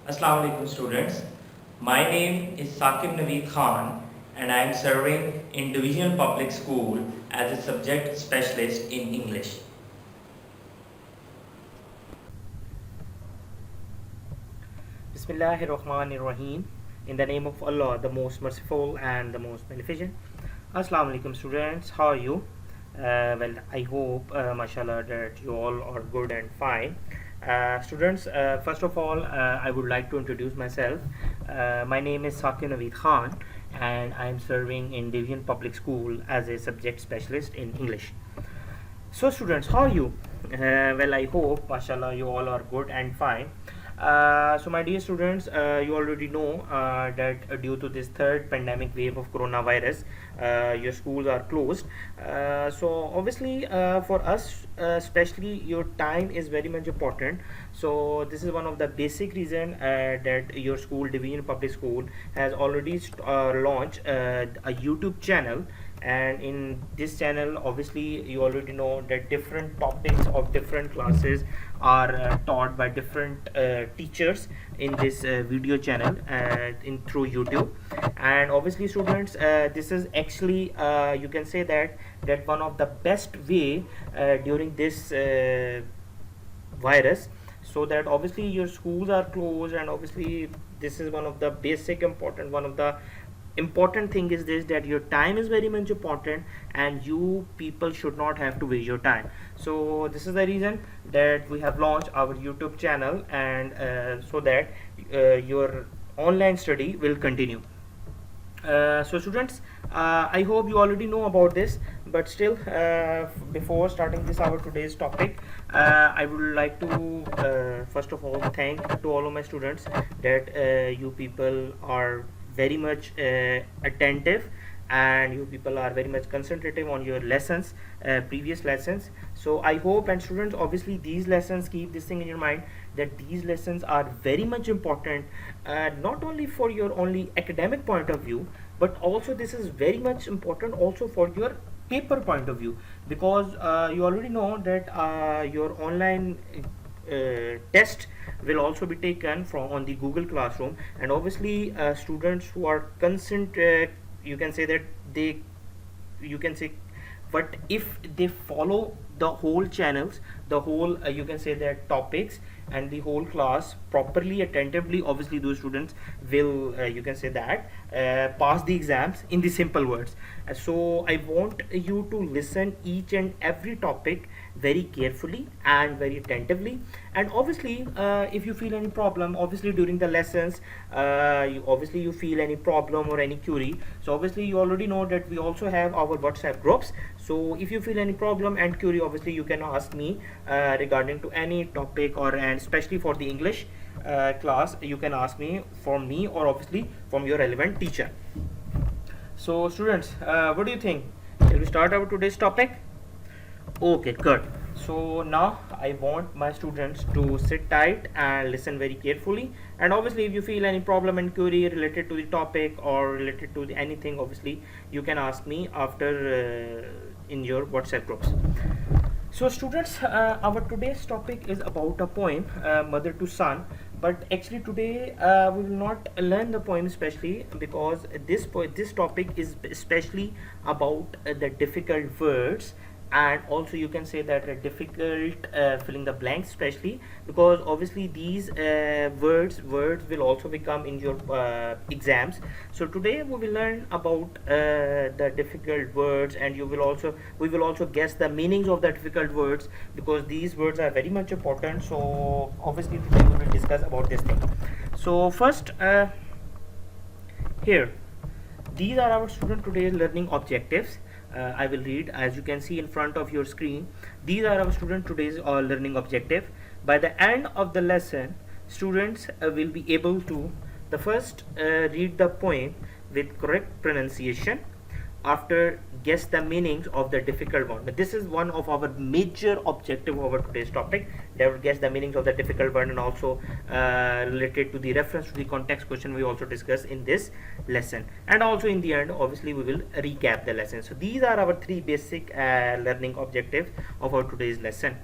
Assalamu alaikum students. My name is Saqib Naveed and I am serving in Divisional Public School as a subject specialist in English. Bismillahirrahmanirrahim. In the name of Allah, the most merciful and the most beneficent. Assalamu alaikum students, how are you? I hope, mashallah, that you all are good and fine. Students, first of all, I would like to introduce myself. My name is Saqib Naveed Khan, and I am serving in Division Public School as a subject specialist in English. So, students, how are you? I hope, mashallah, you all are good and fine. So my dear students, you already know that due to this third pandemic wave of coronavirus, your schools are closed. So obviously, for us, especially, your time is very much important. So this is one of the basic reason that your school, Division Public School, has already launched a YouTube channel. And in this channel, obviously, you already know that different topics of different classes are taught by different teachers in this video channel in through YouTube. And obviously, students, this is actually you can say that one of the best way during this virus, so that obviously your schools are closed, and obviously this is one of the basic important, one of the important thing is this, that your time is very much important and you people should not have to waste your time. So this is the reason that we have launched our YouTube channel, and so that your online study will continue. So students, I hope you already know about this, but still, before starting this our today's topic, I would like to first of all thank to all of my students that you people are very much attentive, and you people are very much concentrative on your lessons, previous lessons. So I hope, and students, obviously these lessons, keep this thing in your mind, that these lessons are very much important, not only for your only academic point of view, but also this is very much important also for your paper point of view, because you already know that your online test will also be taken from on the Google Classroom. And obviously students who are you can say that they, you can say, but if they follow the whole channels, the whole you can say that topics and the whole class properly, attentively, obviously those students will you can say that pass the exams in the simple words. So I want you to listen each and every topic very carefully and very attentively. And obviously if you feel any problem, obviously during the lessons, obviously you feel any problem or any query, so obviously you already know that we also have our WhatsApp groups. So if you feel any problem and query, obviously you can ask me regarding to any topic, or and especially for the English class, you can ask me from me, or obviously from your relevant teacher. So students, what do you think? Shall we start our today's topic? Okay, good. So now I want my students to sit tight and listen very carefully. And obviously if you feel any problem and query related to the topic or related to anything, obviously you can ask me after in your WhatsApp groups. So students, our today's topic is about a poem, Mother to Son. But actually today we will not learn the poem especially, because this topic is especially about the difficult words, and also you can say that difficult filling the blanks, especially because obviously these words will also become in your exams. So today we will learn about the difficult words, and we will also guess the meanings of the difficult words, because these words are very much important. So obviously today we will discuss about this thing. So first, here, these are our student today's learning objectives. I will read. As you can see in front of your screen, these are our student today's learning objective. By the end of the lesson, students will be able to, the first, read the poem with correct pronunciation. After, guess the meanings of the difficult one. But this is one of our major objective of our today's topic. They will guess the meanings of the difficult word, and also related to the reference to the context question we also discuss in this lesson. And also in the end, obviously we will recap the lesson. So these are our three basic learning objectives of our today's lesson.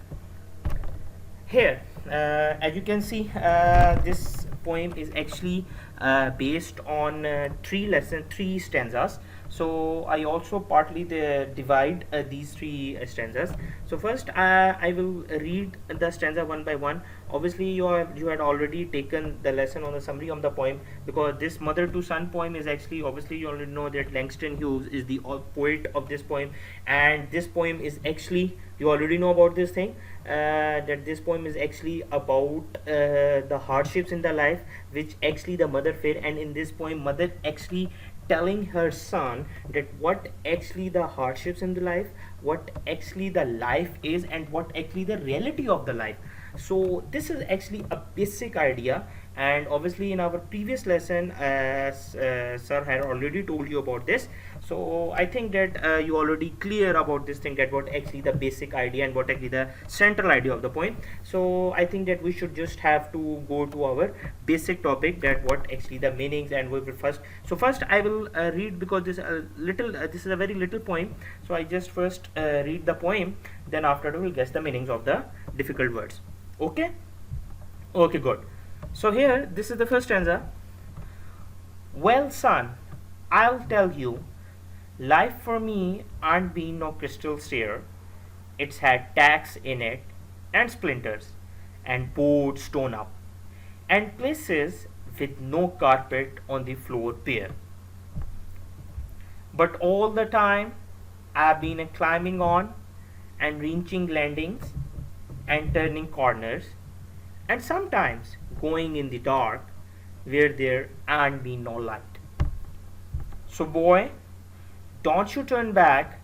Here, as you can see, this poem is actually based on three stanzas. So I also partly divide these three stanzas. So first I will read the stanza one by one. Obviously you had already taken the lesson on the summary of the poem, because this mother to son poem is actually, obviously you already know that Langston Hughes is the poet of this poem, and this poem is actually, you already know about this thing, that this poem is actually about the hardships in the life which actually the mother faced. And in this poem, mother actually telling her son that what actually the hardships in the life, what actually the life is, and what actually the reality of the life. So this is actually a basic idea, and obviously in our previous lesson, as sir had already told you about this, so I think that you already clear about this thing, that what actually the basic idea and what actually the central idea of the poem. So I think that we should just have to go to our basic topic, that what actually the meanings, and we will first, so first I will read, because this this is a very little poem, so I just first read the poem, then after we will guess the meanings of the difficult words. Okay, okay, good. So here, this is the first stanza. Well, son, I'll tell you, life for me ain't been no crystal stair. It's had tacks in it, and splinters, and boards torn up, and places with no carpet on the floor bare. But all the time, I've been a climbing on, and reaching landings, and turning corners, and sometimes going in the dark where there ain't been no light. So, boy, don't you turn back,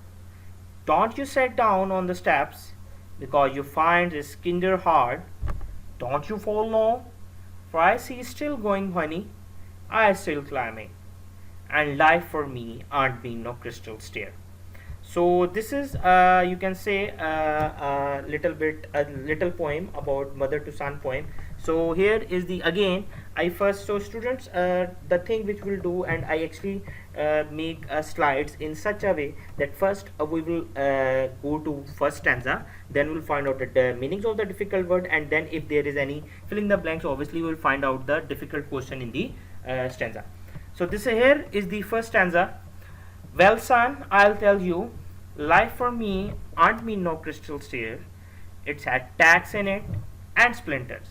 don't you sit down on the steps, because you find this kinder hard. Don't you fall no, for I see still going, honey, I still climbing, and life for me ain't been no crystal stair. So this is, you can say, a little poem about mother to son poem. So here is the, again I first, so students, the thing which we'll do, and I actually make slides in such a way that first we will go to first stanza, then we'll find out the meanings of the difficult word, and then if there is any fill in the blanks, obviously we'll find out the difficult question in the stanza. So this here is the first stanza. Well, son, I'll tell you, life for me ain't been no crystal stair. It's had tacks in it, and splinters,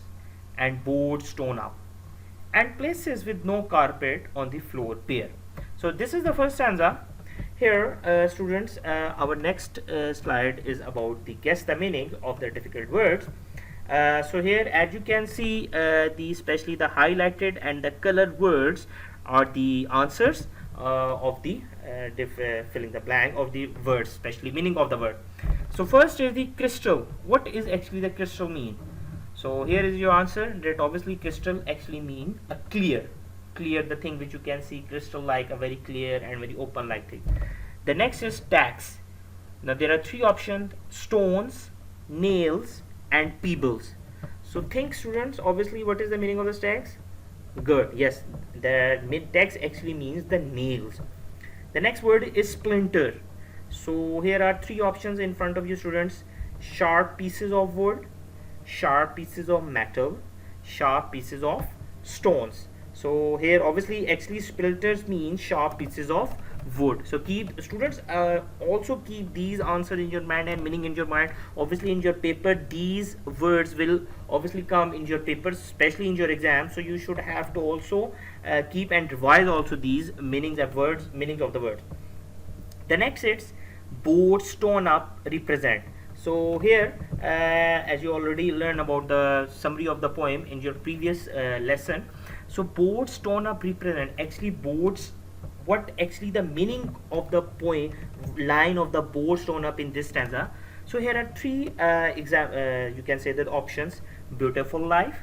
and boards torn up, and places with no carpet on the floor bare. So this is the first stanza. Here, students, our next slide is about the guess the meaning of the difficult words. So here, as you can see, especially the highlighted and the colored words are the answers of the filling the blank of the words, especially meaning of the word. So first is the crystal. What is actually the crystal mean? So here is your answer, that obviously crystal actually mean a clear, the thing which you can see crystal, like a very clear and very open like thing. The next is tacks. Now there are three options: stones, nails, and pebbles. So think, students, obviously what is the meaning of the tacks? Good, yes, the mid-text actually means the nails. The next word is splinter. So here are three options in front of you, students: sharp pieces of wood, sharp pieces of metal, sharp pieces of stones. So here obviously actually splinters mean sharp pieces of wood. So keep, students, also keep these answers in your mind and meaning in your mind. Obviously in your paper these words will obviously come in your papers, especially in your exam, so you should have to also keep and revise also these meanings of words, meanings of the words. The next is boards torn up represent. So here, as you already learned about the summary of the poem in your previous lesson, so boards torn up represent, actually boards, what actually the meaning of the poem line of the boards torn up in this stanza. So here are three you can say that options: beautiful life,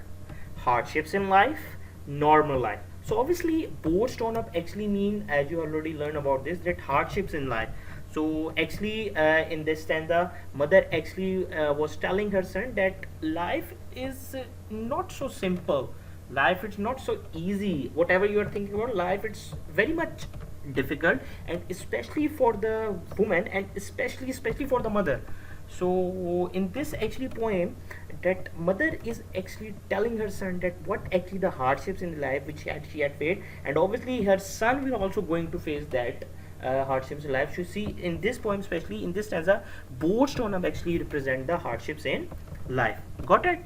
hardships in life, normal life. So obviously boards torn up actually mean, as you already learned about this, that hardships in life. So actually in this stanza, mother actually was telling her son that life is not so simple, life is not so easy. Whatever you are thinking about life, it's very much difficult, and especially for the woman, and especially for the mother. So in this actually poem, that mother is actually telling her son that what actually the hardships in life which she had faced, and obviously her son will also going to face that hardships in life. So see, in this poem, especially in this stanza, both stone actually represent the hardships in life. Got it?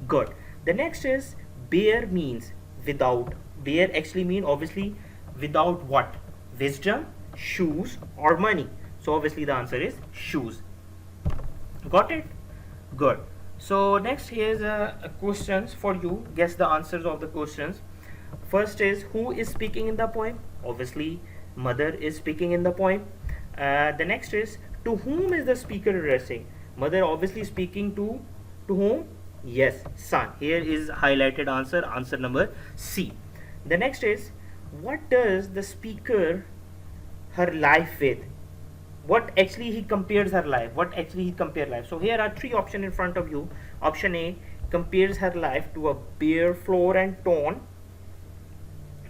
Good. The next is bare means without. Bare actually mean obviously without what? Wisdom, shoes, or money. So obviously the answer is shoes. Got it? Good. So next here's questions for you. Guess the answers of the questions. First is, who is speaking in the poem? Obviously mother is speaking in the poem. The next is, to whom is the speaker addressing? Mother obviously speaking to whom? Yes, son. Here is highlighted answer, answer number C. The next is, what does the speaker her life with? What actually he compares her life? What actually he compare life? So here are three options in front of you. Option A, compares her life to a bare floor and stone.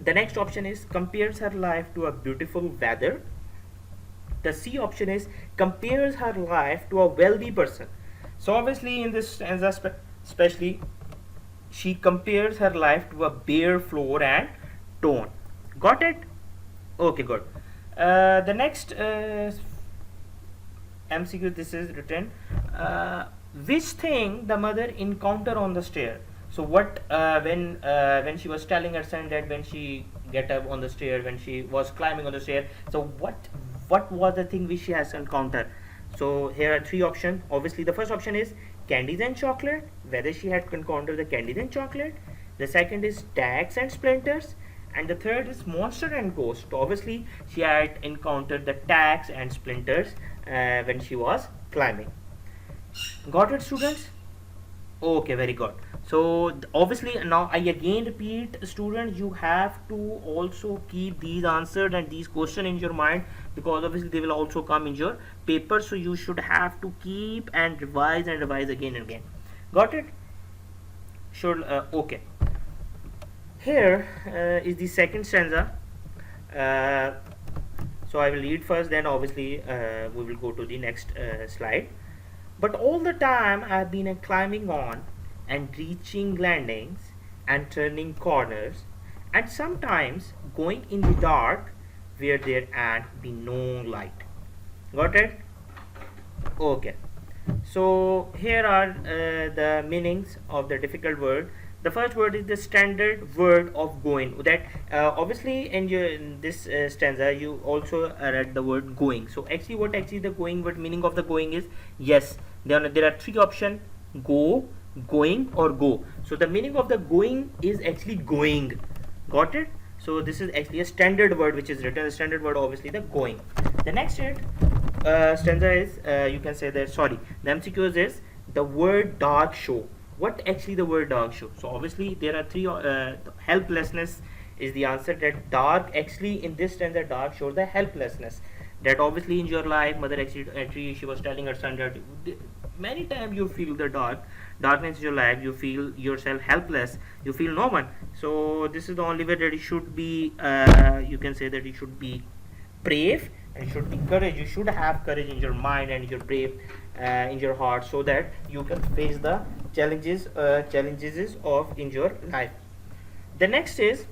The next option is, compares her life to a beautiful weather. The C option is, compares her life to a wealthy person. So obviously in this stanza especially, she compares her life to a bare floor and stone. Got it? Okay, good. The next MCQ, this is written, which thing the mother encounter on the stair? So what when she was telling her son that when she get up on the stair, when she was climbing on the stair, so what was the thing which she has encountered? So here are three options. Obviously the first option is candies and chocolate, whether she had encountered the candies and chocolate. The second is tacks and splinters, and the third is monster and ghost. So obviously she had encountered the tacks and splinters when she was climbing. Got it, students? Okay, very good. So obviously now I again repeat, students, you have to also keep these answered and these questions in your mind, because obviously they will also come in your paper, so you should have to keep and revise again and again. Got it? Should okay. Here is the second stanza. So I will read first, then obviously we will go to the next slide. But all the time I've been climbing on and reaching landings and turning corners, and sometimes going in the dark where there had been no light. Got it? Okay. So here are the meanings of the difficult word. The first word is the standard word of going. That obviously in this stanza you also read the word going. So actually what actually the going word meaning of the going is, yes, there are three options: go, going, or go. So the meaning of the going is actually going. Got it? So this is actually a standard word which is written. The standard word obviously the going. The next stanza is you can say that, sorry, the MCQs is the word dark show. What actually the word dark show? So obviously there are three helplessness is the answer. That dark actually in this stanza, dark shows the helplessness, that obviously in your life mother actually she was telling her son that many times you feel the darkness in your life, you feel yourself helpless, you feel no one. So this is the only way that it should be you can say that it should be brave, and it should be courage. You should have courage in your mind and your brave in your heart, so that you can face the challenges of in your life. The next is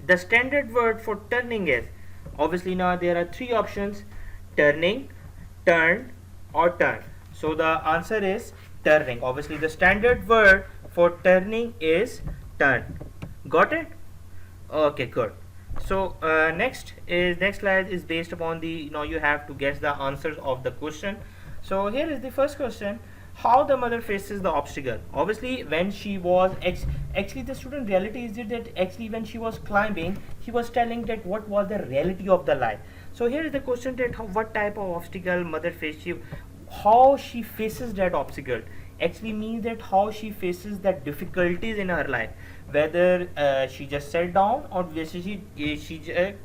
the standard word for turning is, obviously now there are three options: turning, turn, or turn. So the answer is turning. Obviously the standard word for turning is turn. Got it? Okay, good. So next slide is based upon the, now you have to guess the answers of the question. So here is the first question: how the mother faces the obstacle. Obviously when she was actually the student reality is that actually when she was climbing, she was telling that what was the reality of the life. So here is the question that what type of obstacle mother faced, how she faces that obstacle actually means that how she faces that difficulties in her life, whether she just sat down or whether she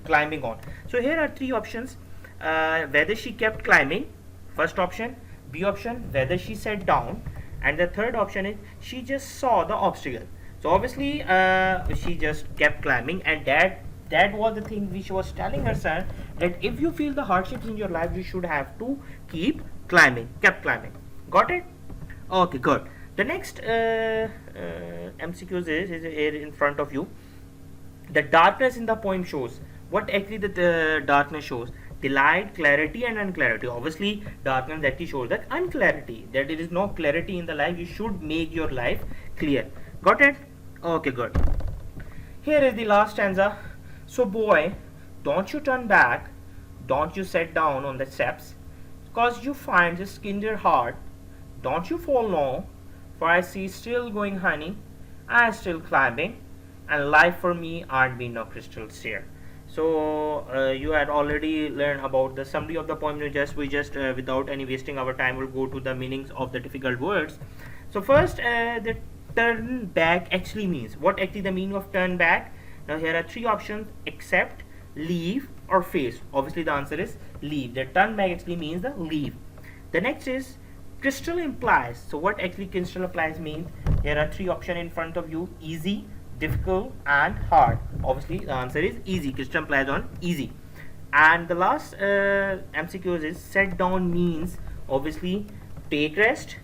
climbing on. So here are three options: whether she kept climbing, first option; B option, whether she sat down; and the third option is she just saw the obstacle. So obviously she just kept climbing, and that was the thing which was telling her son that if you feel the hardships in your life, you should have to keep climbing, kept climbing. Got it? Okay, good. The next MCQs is here in front of you. The darkness in the poem shows what actually the darkness shows: delight, clarity, and unclarity. Obviously, darkness actually shows that unclarity, that there is no clarity in the life. You should make your life clear. Got it? Okay, good. Here is the last stanza. So, boy, don't you turn back, don't you sit down on the steps, cause you find this kinder heart. Don't you fall low, for I see still going honey, I still climbing, and life for me aren't been no crystal stair. So you had already learned about the summary of the poem. We just without any wasting our time will go to the meanings of the difficult words. So first, the turn back actually means what actually the meaning of turn back. Now here are three options: accept, leave, or face. Obviously the answer is leave. The turn back actually means the leave. The next is crystal implies. So what actually crystal implies means? Here are three options in front of you: easy, difficult, and hard. Obviously the answer is easy. Crystal implies on easy. And the last MCQ is set down means obviously take rest.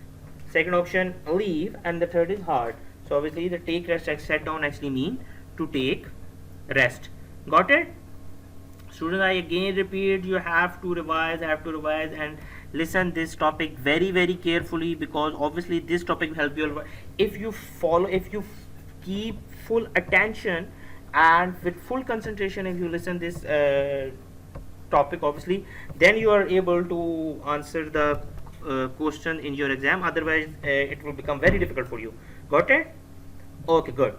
Second option leave, and the third is hard. So obviously the take rest and set down actually mean to take rest. Got it? Students, I again repeat, you have to revise, and listen this topic very carefully, because obviously this topic will help you. If you keep full attention and with full concentration, if you listen this topic, obviously then you are able to answer the question in your exam. Otherwise it will become very difficult for you. Got it? Okay, good.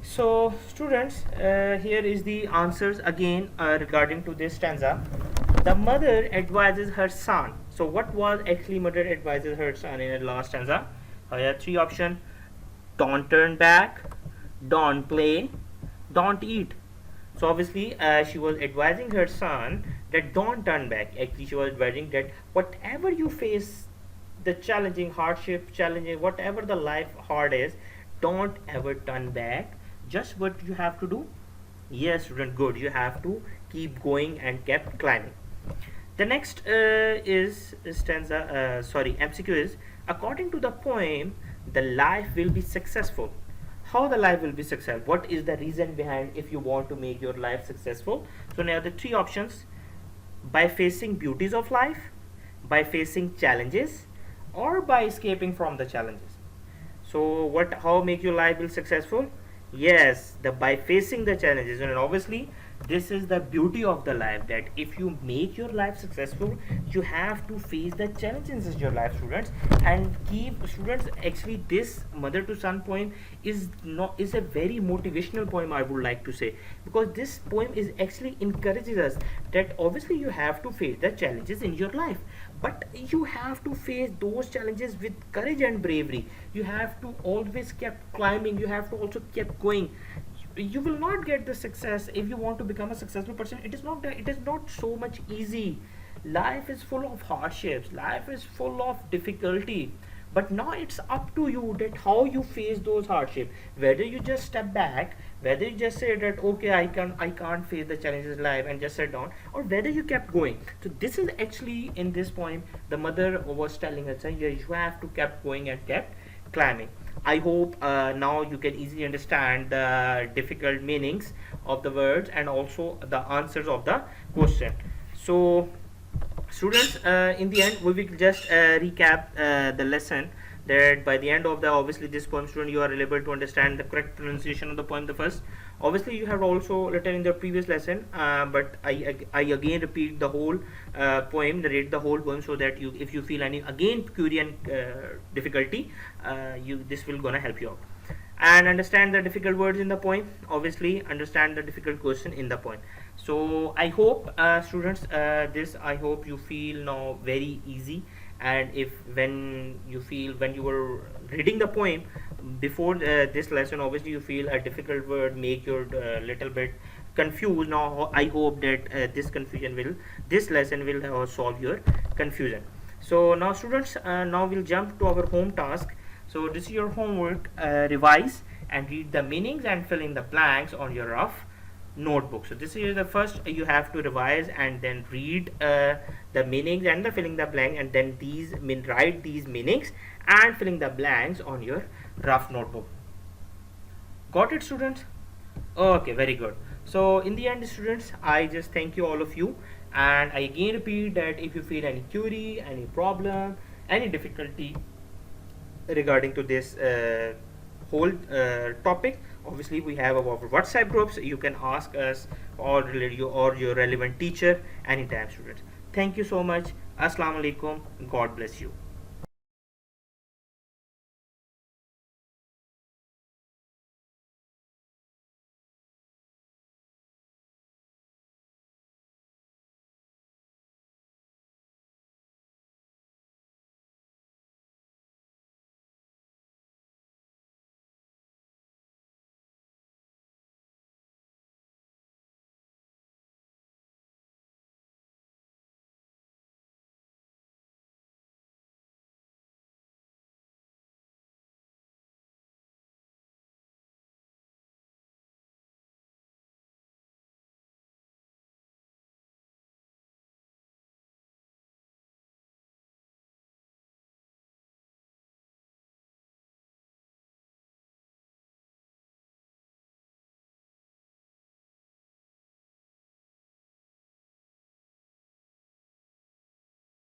So students, here is the answers again regarding to this stanza. The mother advises her son. So what was actually mother advises her son in the last stanza? I have three options: don't turn back, don't play, don't eat. So obviously she was advising her son that don't turn back. Actually she was advising that whatever you face, the challenging hardship, challenging whatever the life hard is, don't ever turn back. Just what you have to do? Yes, student, good. You have to keep going and keep climbing. The next is stanza. MCQ is: according to the poem, the life will be successful. How the life will be successful? What is the reason behind if you want to make your life successful? So now the three options: by facing beauties of life, by facing challenges, or by escaping from the challenges. So what? How make your life will successful? Yes, the by facing the challenges. And obviously this is the beauty of the life, that if you make your life successful, you have to face the challenges in your life, students. And keep students, actually this mother to son poem is a very motivational poem, I would like to say, because this poem is actually encourages us that obviously you have to face the challenges in your life, but you have to face those challenges with courage and bravery. You have to always keep climbing, you have to also keep going. You will not get the success if you want to become a successful person. It is not so much easy. Life is full of hardships, life is full of difficulty, but now it's up to you that how you face those hardships. Whether you just step back, whether you just say that okay, I can't face the challenges of life and just sit down, or whether you kept going. So this is actually in this poem the mother was telling her son, yeah, you have to keep going and kept climbing. I hope now you can easily understand the difficult meanings of the words and also the answers of the question. So students, in the end we will just recap the lesson, that by the end of the obviously this poem, student, you are able to understand the correct pronunciation of the poem. The first, obviously you have also written in the previous lesson, but I again repeat the whole poem, narrate the whole poem, so that you, if you feel any again query and difficulty, this will gonna help you out. And understand the difficult words in the poem, obviously understand the difficult question in the poem. So I hope students, this I hope you feel now very easy. And if when you were reading the poem before this lesson, obviously you feel a difficult word make your little bit confused, now I hope that this lesson will solve your confusion. So now students, now we'll jump to our home task. So this is your homework: revise and read the meanings and fill in the blanks on your rough notebook. So this is the first, you have to revise and then read the meanings and the filling the blank, and then write these meanings and filling the blanks on your rough notebook. Got it, students? Okay, very good. So in the end, students, I just thank you, all of you, and I again repeat that if you feel any query, any problem, any difficulty regarding to this whole topic, obviously we have our WhatsApp groups. You can ask us or your relevant teacher anytime, students. Thank you so much. Assalamu alaikum. God bless you.